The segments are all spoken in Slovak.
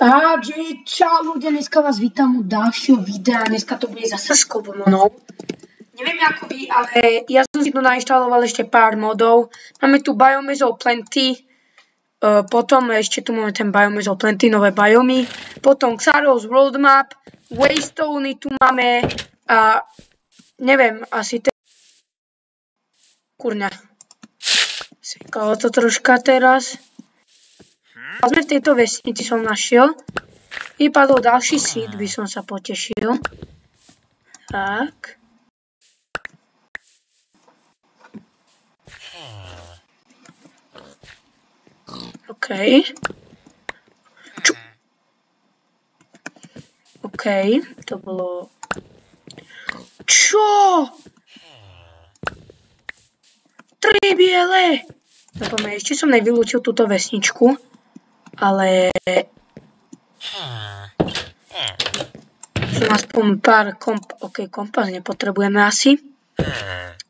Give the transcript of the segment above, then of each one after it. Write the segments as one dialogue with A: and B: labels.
A: Takže čau ľudia, dneska vás vítam u ďalšieho videa, dneska to bude zase s Kobumonou. Neviem ako vy, ale ja som si tu nainštaloval ešte pár modov. Máme tu Biomass of Plenty, potom ešte tu máme ten Biomass of Plenty, nové biomy, potom Xaros Roadmap, Waystone tu máme a neviem, asi ten... Kurňa. Sekalo to troška teraz. A sme v tejto vesnici som našiel. Vypadol ďalší seed, by som sa potešil. Tak. OK. OK, to bolo... Čo? 3 biele! Dobre, ešte som nevylúčil túto vesničku. Ale som aspoň pár kompas nepotrebujeme asi.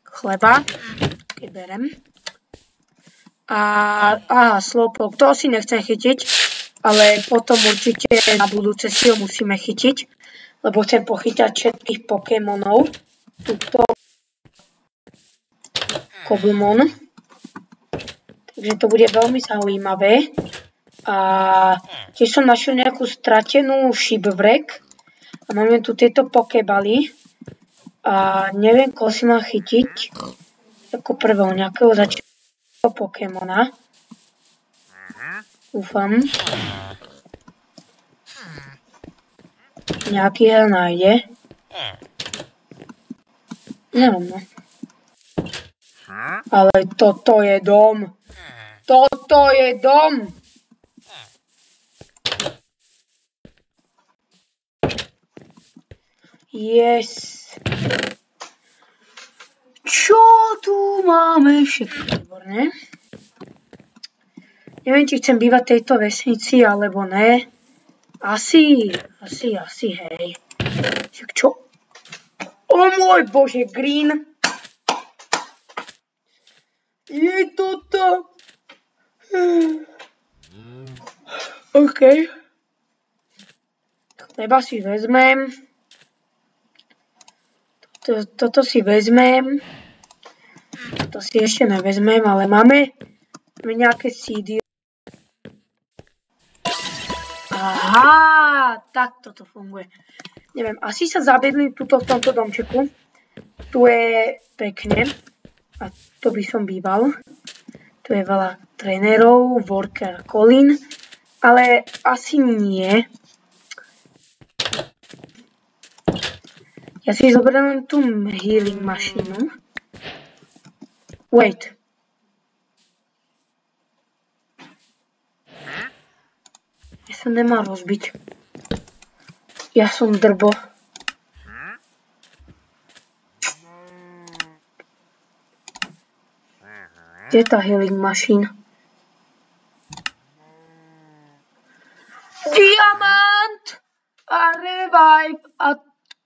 A: Chleba. Keď berem. A slowpoke, to asi nechcem chytiť, ale potom určite na budúce si ho musíme chytiť, lebo chcem pochytať všetkých Pokémonov. Tuto Kobumon. Takže to bude veľmi zaujímavé. A tiež som našiel nejakú stratenú shipwreck a máme tu tieto pokebaly a neviem, koho si mám chytiť ako prvého, nejakého začiatkového Pokémona. Dúfam. Nejaký ho nájde. Neviem, no. Ale toto je dom. Toto je dom. Yes. Čo tu máme? Všetko výborné. Neviem, či chcem bývať v tejto vesnici, alebo ne. Asi, hej. Čo? O môj bože, green. Je toto. OK. Chleba si vezmem. Toto si vezmem. To si ešte nevezmem, ale máme nejaké seedy. Aha, tak toto funguje. Neviem, asi sa zabedli tuto v tomto domčeku. Tu je pekne. A to by som býval. Tu je veľa trénerov, worker, Colin. Ale asi nie. Ja si zoberiem tú healing mašinu. Wait. Ja sa nemá rozbiť. Ja som drbo. Kde je tá healing mašina? Diamant! A revive! A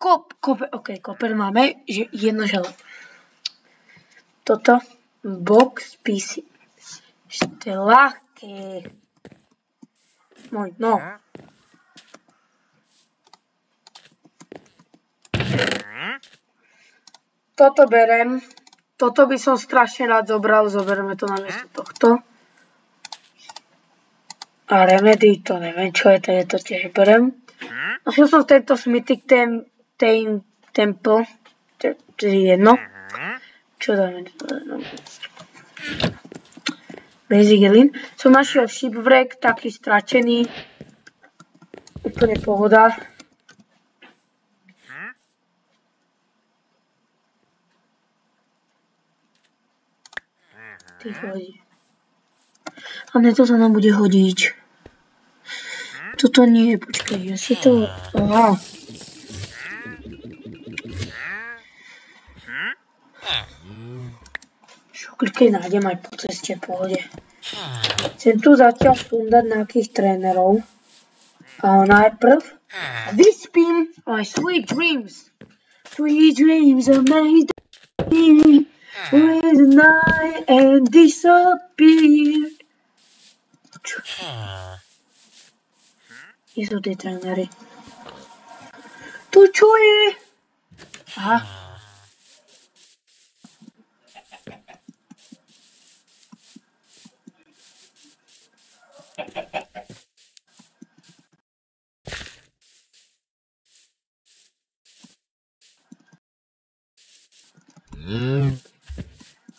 A: koper máme, že jedno želo. Toto box PC. Ešte ľahké. Môj, no. Toto berem. Toto by som strašne rád zobral. Zoberme to namiesto tohto. A remedy, to neviem, čo je, to tiež berem. Našiel som tento Smithic Temple, to je jedno. Čo dáme? Basic Healing. Som našiel shipwreck, taký stratený. Úplne pohoda. Ty chodí. A mne to sa nám bude hodiť. Toto nie, počkaj, ja si to... Aha. Šoklikej nájdem aj po ceste, pohode. Chcem tu zatiaľ sundať nejakých trénerov. A najprv vyspím my sweet dreams. Sweet dreams are made with the night and disappeared. Kde sú tí tréneri? Tu čo je? Aha.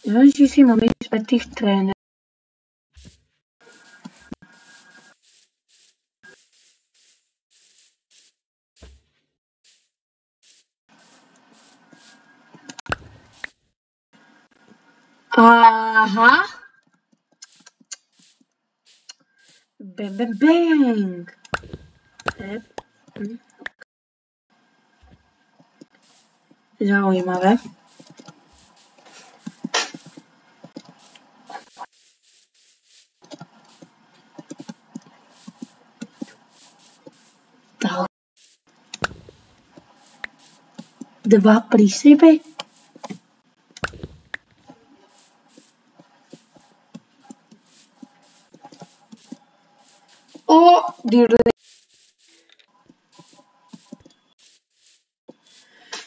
A: Neviem, či si mám ísť pre tých trénerov. Aha. Bang, bang, bang. Zaujímavé. Dva prísľuby.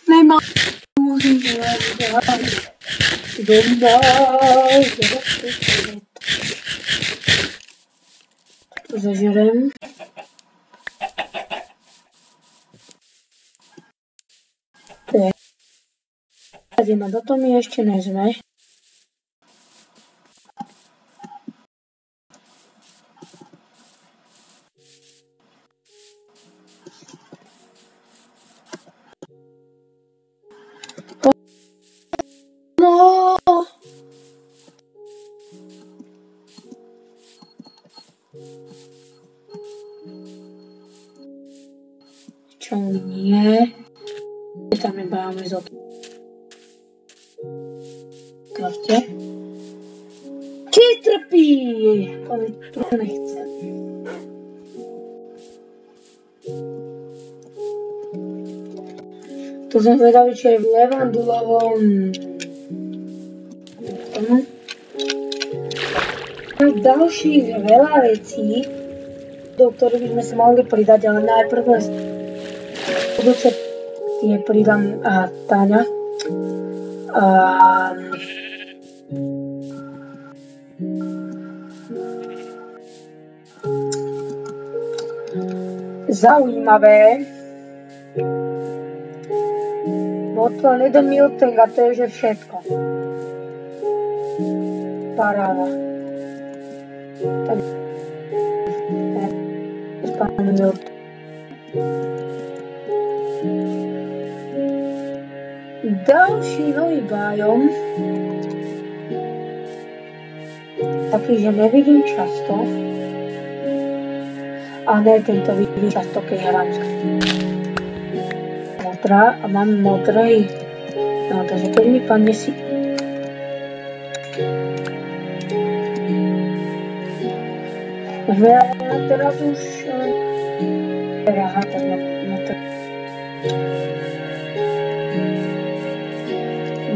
A: Nemám to zažerem. Zima, do toho my ešte nezme. No. Čo nie? Tam nebáme z Klavte. Či trpí? Ale to nechcem. Tu som zvedavý, čo je v levandulovom. Ďalších veľa vecí, do ktorých by sme sa mohli pridať, ale najprv budúce tie pridám Táňa. Zaujímavé. Bol to len jeden milting a to je že všetko. Paráda. Tak. Spáne milting. Ďalší nový biom. Taký, že nevidím často. A ne, tento vidím často, keď hrám modrá a mám modrej. No, takže keď mi padne si... Ja teraz už... Aha, tak na to...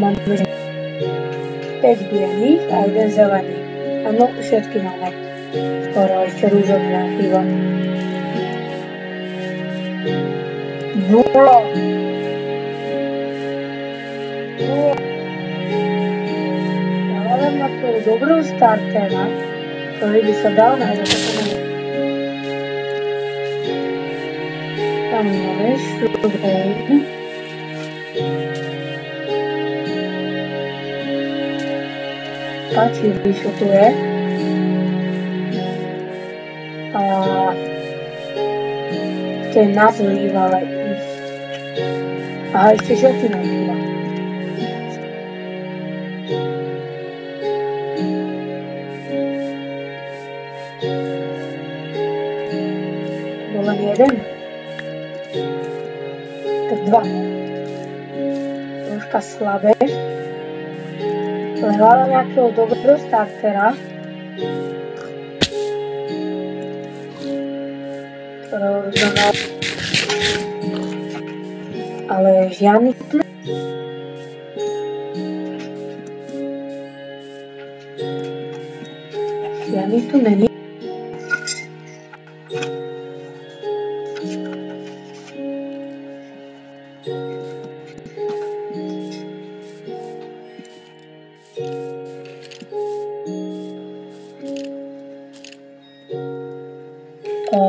A: Máme 5 bielých a 1 zelený. Áno, všetky máme. Skoro ešte rúžový nám chýba. Bro! Ja hľadám na toho dobrého startera, ktorý by sa dal nájsť ako tomu. Tam máme Sugarcane. Páči, čo tu je. To je nazlív, ale... Aha, ešte žltý nazlíva. Bol len jeden. Tak 2. Troška slabé. Ale hľadám nejakého dobrého startera. Ktorého znamená... Ale žiadny tu... Žiadny tu není. Stále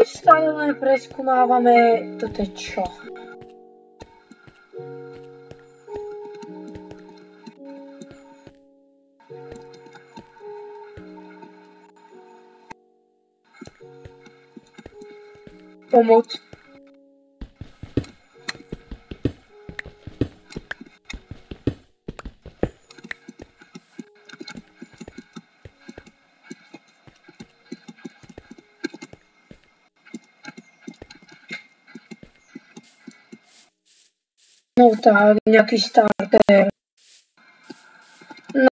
A: nič, stále len preskúmávame, toto je čo? Pomoc. No tak, nejaký starter. No.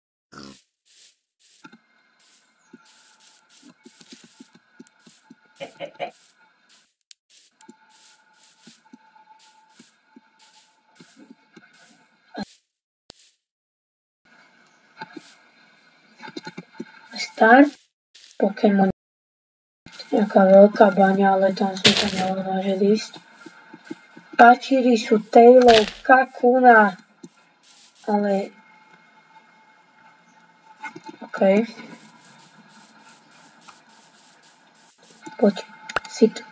A: Start Pokémon. Nejaká veľká baňa, ale tam sme sa neodvážili ísť. Pachirisu, Taillow, Kakuna. Ale... OK. Poď, sit.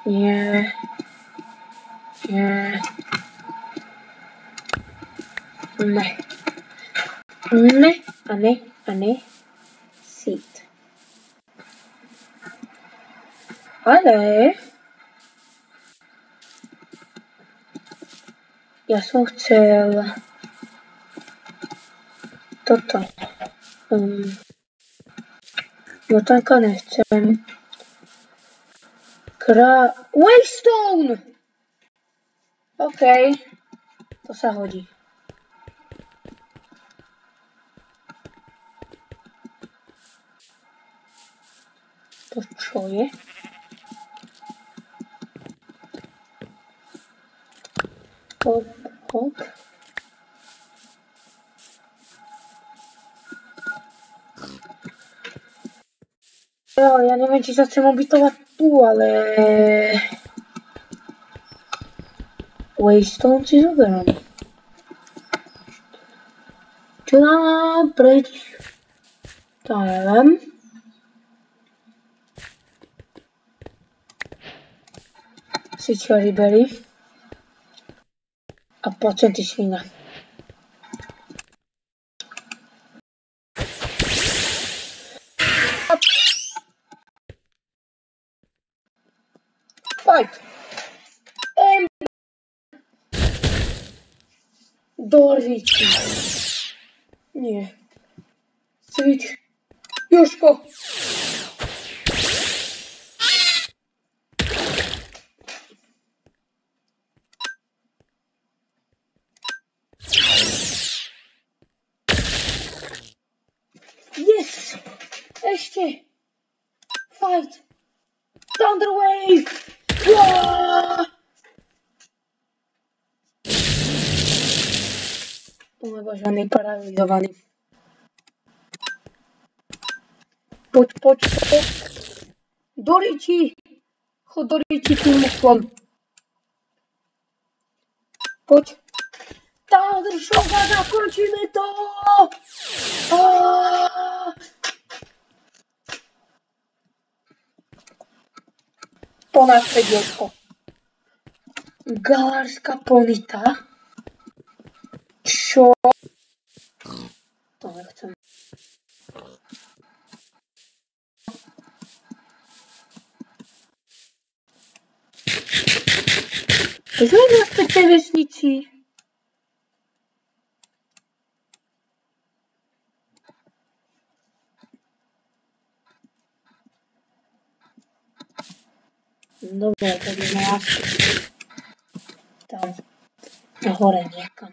A: Nie. Nie. Ne. Ne, a ne, a ne. Sit. Ale... Ja som chcel... Toto. Botanka nechcem. Waystone! OK. To sa hodí. To čo je? Hop, hop. Jo, ja neviem, či sa chcem ubytovať tu, ale... Waystone si zoberiem. Čo dám preč? To neviem. Si cherry berry. A poď ty svina. Fight! Dorici. Nie. Switch. Jużko. Yes! Jeszcze! Fight! Thunder Wave! Waaah! O mój Boże, on jest paralizowany. Poď. Dorici! Chod Dorici tým moklom. Poď. Thunder Shoga, zakončíme to! Ponad dielko. Galárska Ponyta. Čo? To nechcem. Sme naspäť tej vesnici. Dobre, tak ideme tam hore niekam.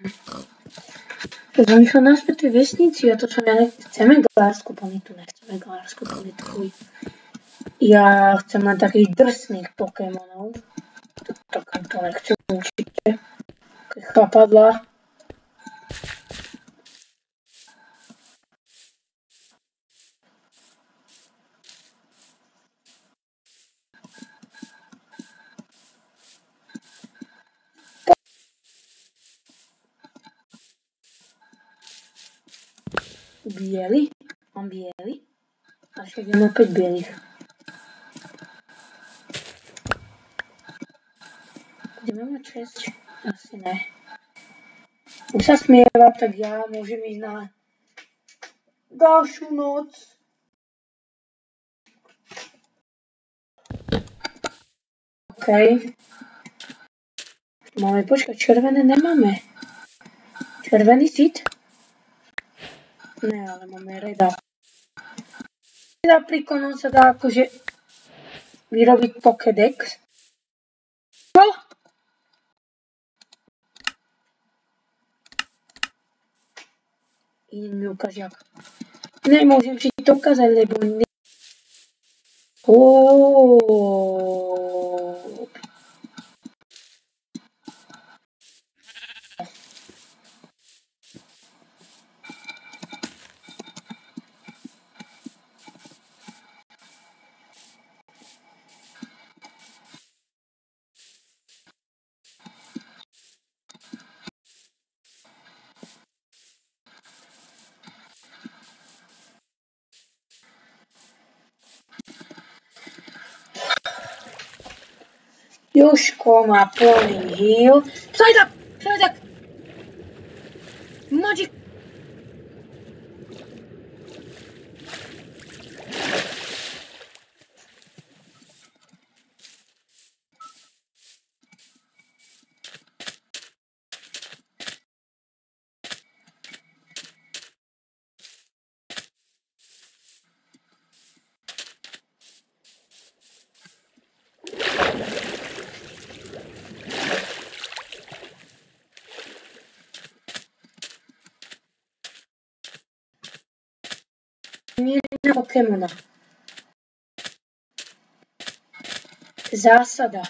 A: Sme išli naspäť tej vesnici a to čo ja nechceme Galárskú Ponytu, nechceme Galárskú Ponytu. Ja chcem len takých drsných Pokémonov. To nechcem určite. Keď chapadla. Biely? Mám biely? A však mám opäť bielých. Budeme mať 6? Asi ne. Už sa smieva, tak ja môžem ísť na ďalšiu noc. OK. Máme, počkať, červené nemáme. Červený sit? Ne, ale máme reda. Napríklad sa dá akože vyrobiť Pokédex. Čo? Idem mi ukáž jak. Nemôžem si to ukázať, lebo ne... Jožko má plný heal. Psyduck! Psyduck! Magic! Nie na Pokémona. Zásada.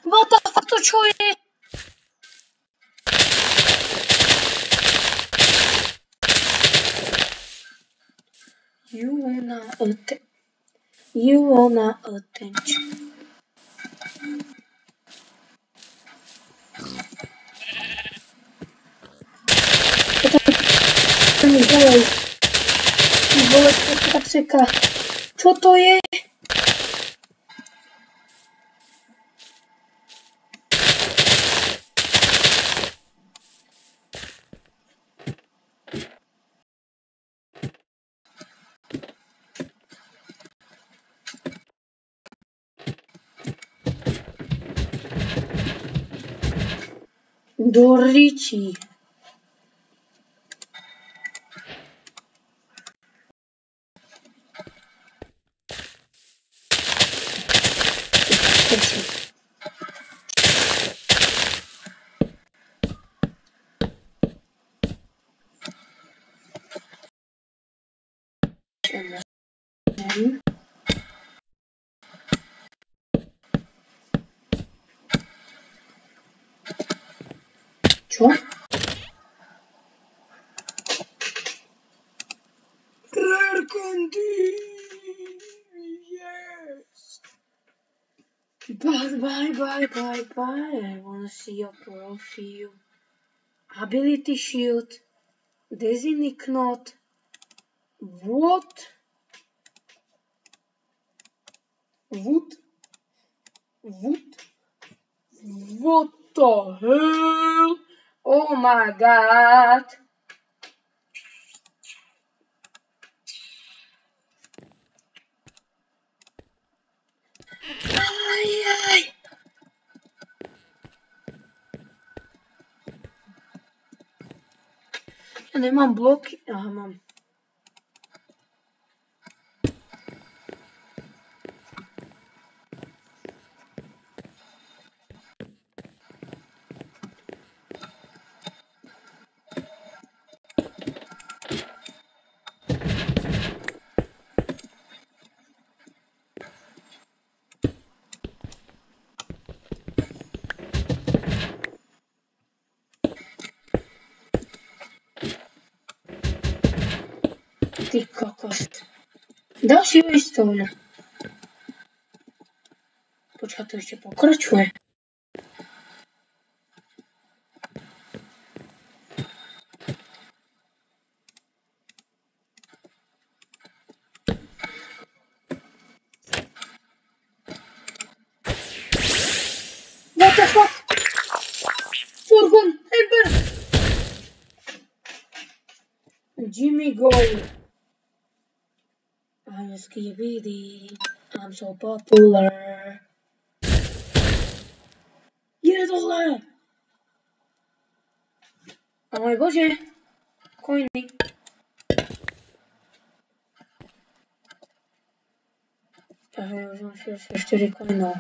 A: What the fuck, to čo je? You wanna attention. Tak seká. Čo to je? Do riči. Čo? Rare candy! Yes! Bye. I wanna see your profile. Ability shield. Destiny knot. What? What the hell? Oh my god. Aj. Ja nemám bloky. Aha, mám. Ty kokos. Ďalší listov. Počkaj, to ešte pokračuje. Jimmy Go. I'm Skibidi. I'm so popular. Je dole! A môj bože, coiny. Takže už mám 64 coinov.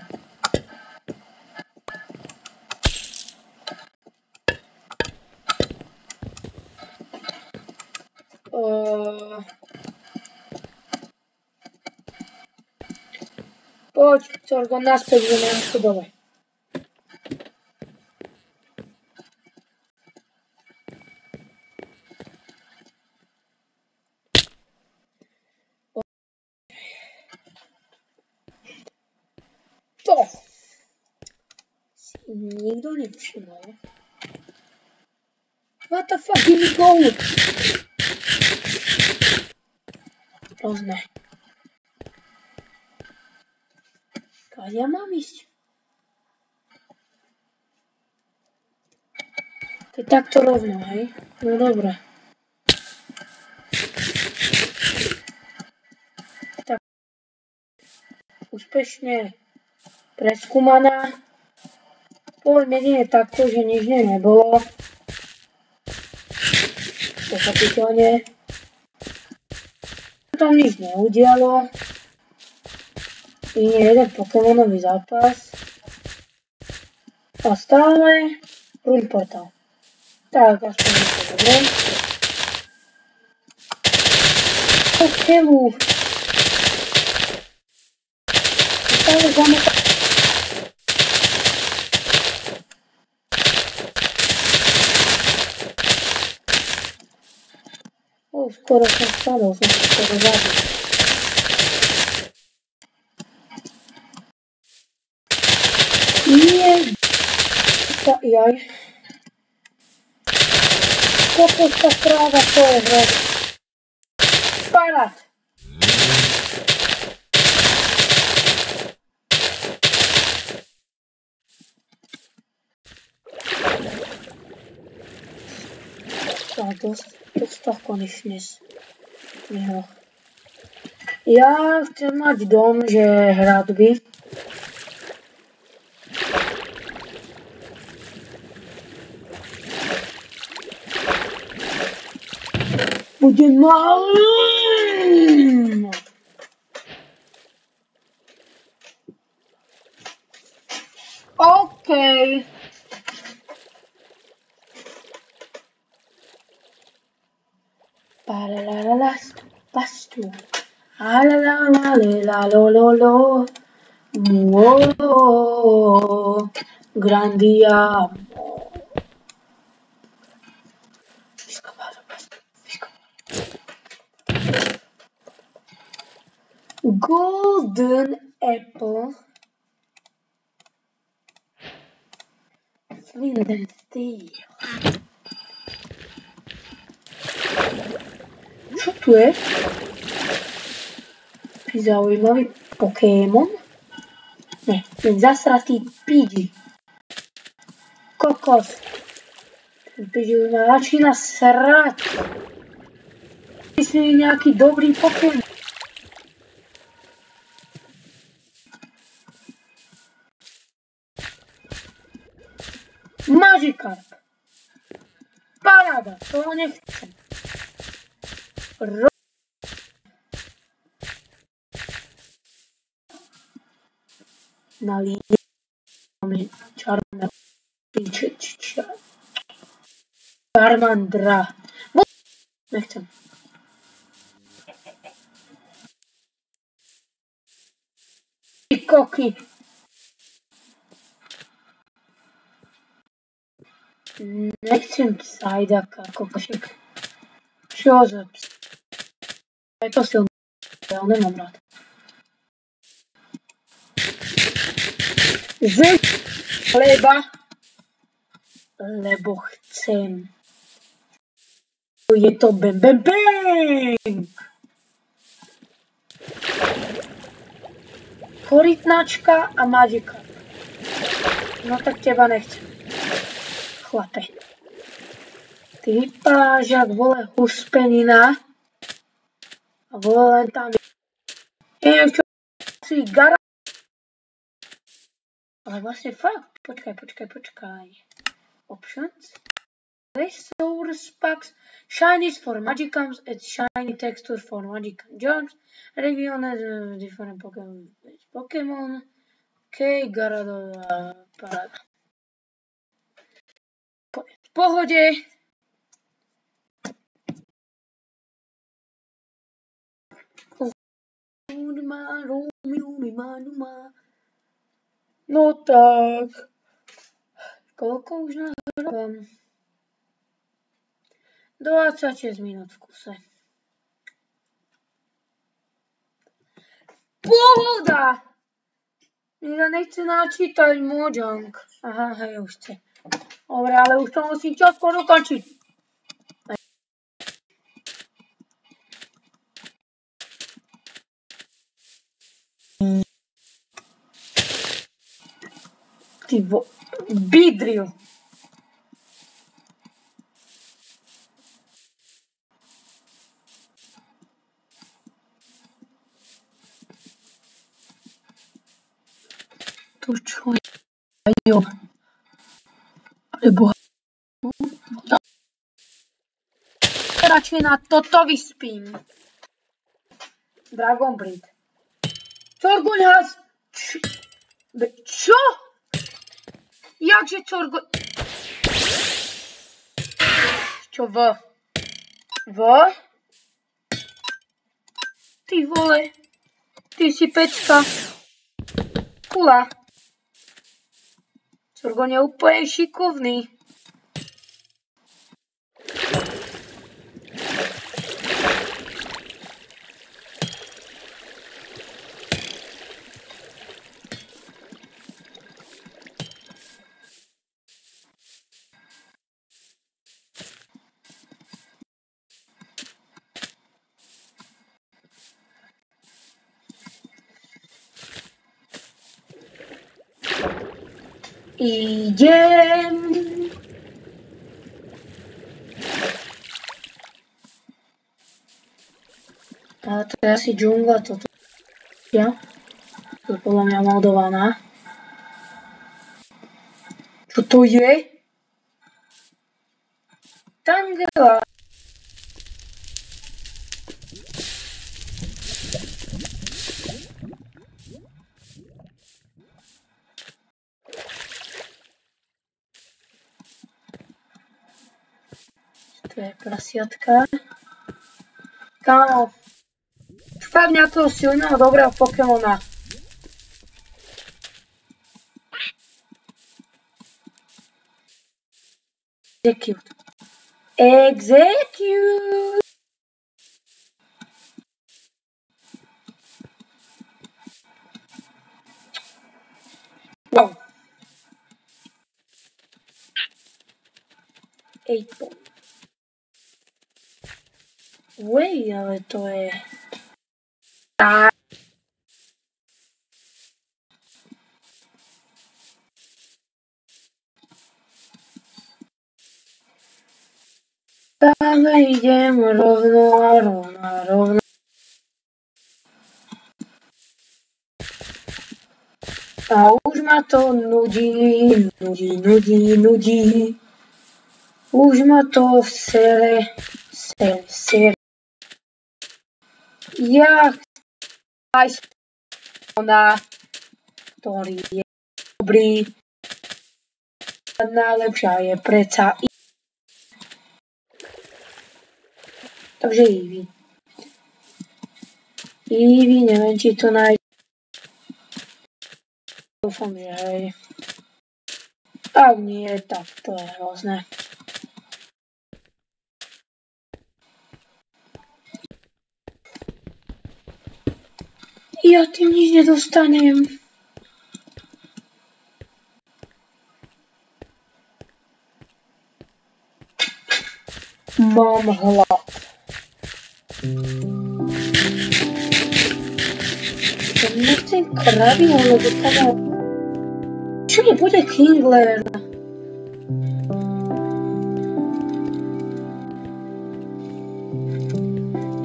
A: Poď, Sorgo, naspäť, že mám to dole. To si nikto nevšimol. What the fuck, give me gold! Hrozné. Kam ja mám ísť? To je takto rovno, hej? No dobré. Tak. Úspešne preskúmaná. Poviem jedine takto, že nič nebolo. Pochopiteľne. Tam nič neudialo. Je jeden Pokémonový zápas. A stále Rune Portal. Tak, aspoň je to dobré. Kevu. Stále zamotá. Skoro som spadol, som sa skoro zabil. Nie. Jaj. Kokoská stráva, to je hrozné. Parát. Dostal konečne z neho. Ja chcem mať dom, že hradby. Budem malý! Okej. Pastu. Alalalalelalo. Grandiamo. Golden apple. Flint and steel. Čo tu je? Zaujímavý Pokémon? Ne, ten zasratý Pidgey. Kokos. Ten Pidgey už ma začína srať. Myslím, nejaký dobrý Pokémon. Magikarp. Paráda, toho nechcem. Na línii máme Charmandra. Nechcem. Koky. Nechcem Psyducka, kokošek. Čo za ps? Je to silné, ja ho nemám rád. Zem chleba, lebo chcem. Je to bam bam bam! Korytnačka a Magikarp. No tak teba nechcem. Chlape. Ty vypadáš jak vole huspenina. A vole len tam neviem čo si gara. Ale vlastne fakt, počkaj. Options. Resource packs. Shinies for Magicams and shiny texture for Magic Jumps. Region has different Pokémon. OK, Garadová paráda. V pohode. No tak. Koľko už nahrávam? 26 minút v kuse. Pohoda! Mne sa nechce načítať Mojang. Aha, hej, už chce. Dobre, ale už to musím čoskoro dokončiť. Ty Beedrill. To čo je? Ajo. Alebo radšej na toto vyspím. Dragon Breed. Corgoňas! Čo? Jakže Corgoň... Čo V? V? Ty vole. Ty si pecka. Kula. Corgoň je úplne šikovný. Idem. A to je asi džungla, toto. Ja? To je podľa mňa modovaná. Čo to je? Tangela. To je prasiatka. Kámo. Fakt nejakého silného, dobrého Pokémona. Execute. Execute. Wow. 8 ball. Uej, ale to je... Ale idem rovno. A už ma to nudí. Už ma to sere. Ja chcem ona, ktorý je dobrý. Najlepšia je preca Takže Eevee. Neviem, či to nájde. Dúfam, že hej. Ak nie, tak to je hrozné. Ja tým nič nedostanem. Mám hlad. Nechcem krabiu, lebo teda... Čo nebude Kingler?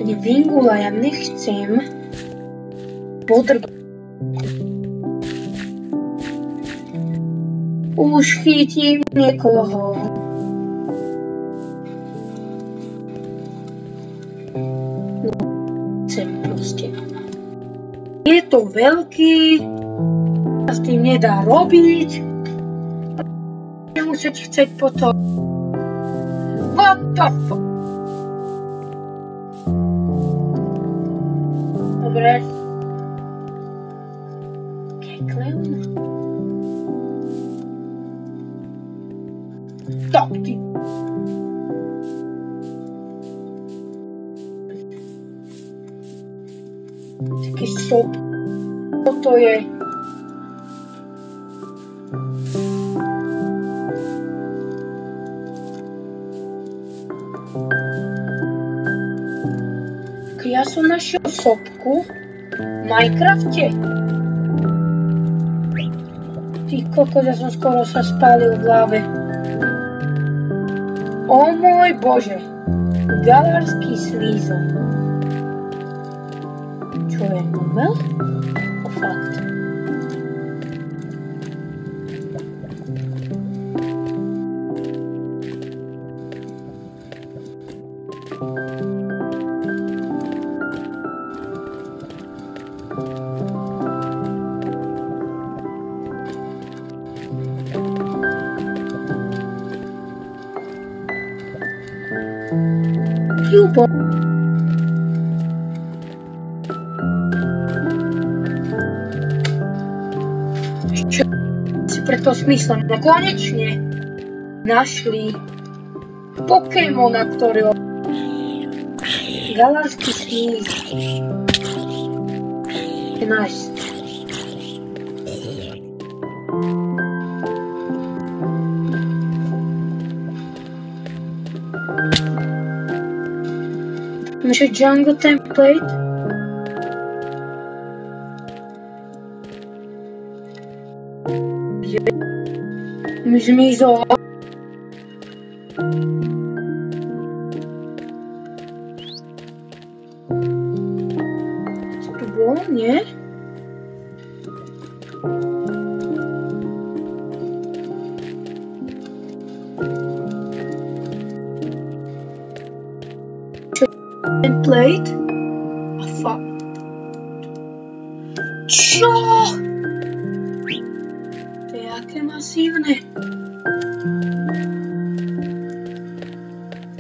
A: Idem Vingula, ja nechcem podrbať. Už chytím niekoho. Chcem proste. Je to veľký, a s tým nedá robiť. Nemusieť chceť potom. What the fuck? Dobre. Kekleun. Tak ty. Taký sop. Toto je. Ja som našiel sopku v Minecrafte. Ty kokos, ja som skoro sa spálil v láve. O môj bože. Galarský slízol. Čo je numel? O fakt. Ľubo. Čo si preto smyslom? No konečne našli Pokémona, ktorého Galarský slíz. Nice. Naše Django template. Mi zmizol. Co to bolo, nie? Template. A fuck. Čo? To je aké masívne.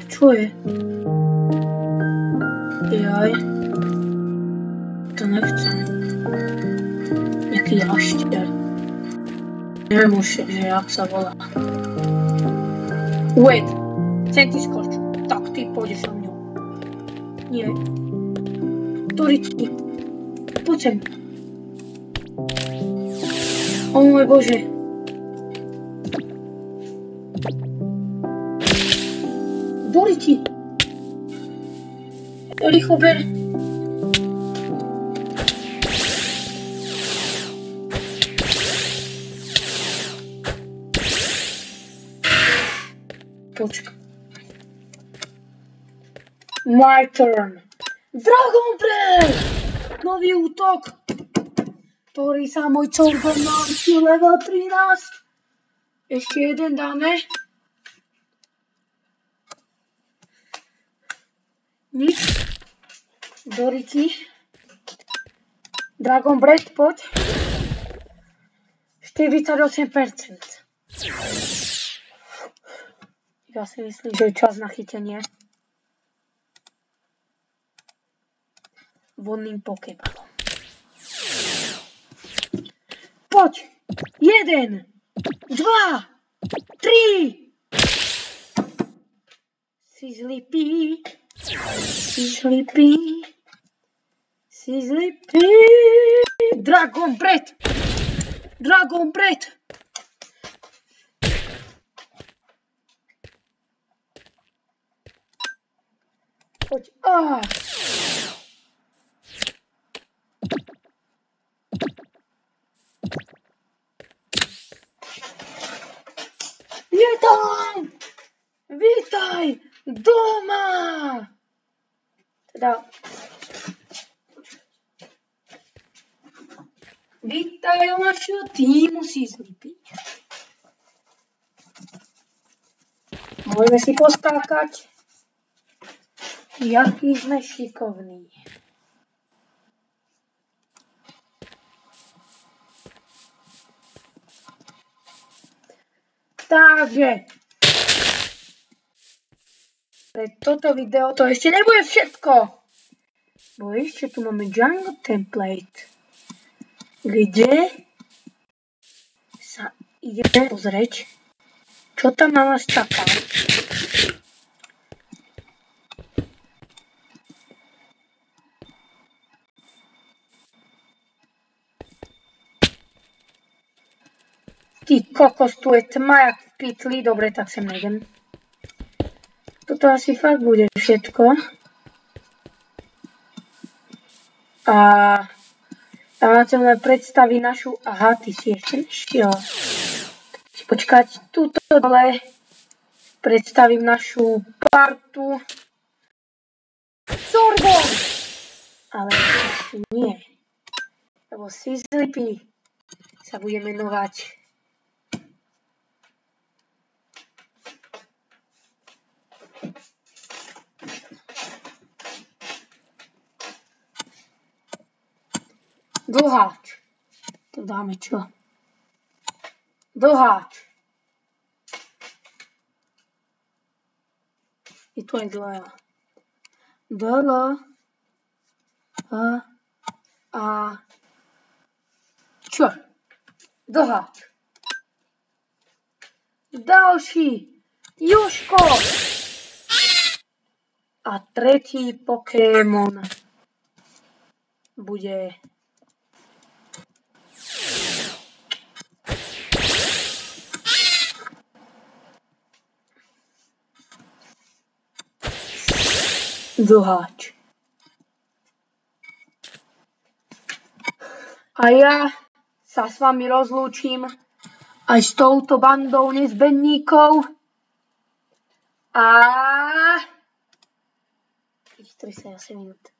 A: Čo je? Jaj. To nechcem. Jaký jašter. Neviem už, že jak sa volá. Wait. Chcem ti skočiť. Tak ty pôjdeš so mňou. Nie. Doričky. Poď sem. O môj bože. Doriči. Rýchlo ber. Počkaj. My turn. Dragon Breath! Nový útok, ktorý sa môj Chorgon naučil level 13. Ešte jeden dáme. Nič. Doriky. Dragon Breath, poď. 48%. Ja si myslím, že je čas na chytenie. Vodným pokémonom. Poď! 1, 2, 3! Si zlipý. Si zlipý. Si zlipý. Dragon Breath! Dragon Breath! Poď. Je tam! Vítaj! Doma! Teda... Vítajú našeho týmu Sleepy. Môžeme si poskákať. Jaký sme šikovní. Takže pre toto video to ešte nebude všetko. Bo ešte tu máme Django template, kde sa ideme pozrieť, čo tam na nás čaká. Ty kokos, tu je tma jak v pytli, dobre, tak sem nejdem. Toto asi fakt bude všetko. A ja vám chcem len predstaviť našu... Aha, ty si ešte nešiel. Si počkať, tuto dole predstavím našu partu. Sorbon! Ale ešte nie. Lebo Sleepy sa bude menovať Dlháč. To dáme čo? Dlháč. Je tu aj dlhá. Čo? Dlháč. Ďalší. Južko. A tretí Pokémon bude... Dlháč. A ja sa s vami rozlúčim aj s touto bandou nezbenníkov. A... 38 minút.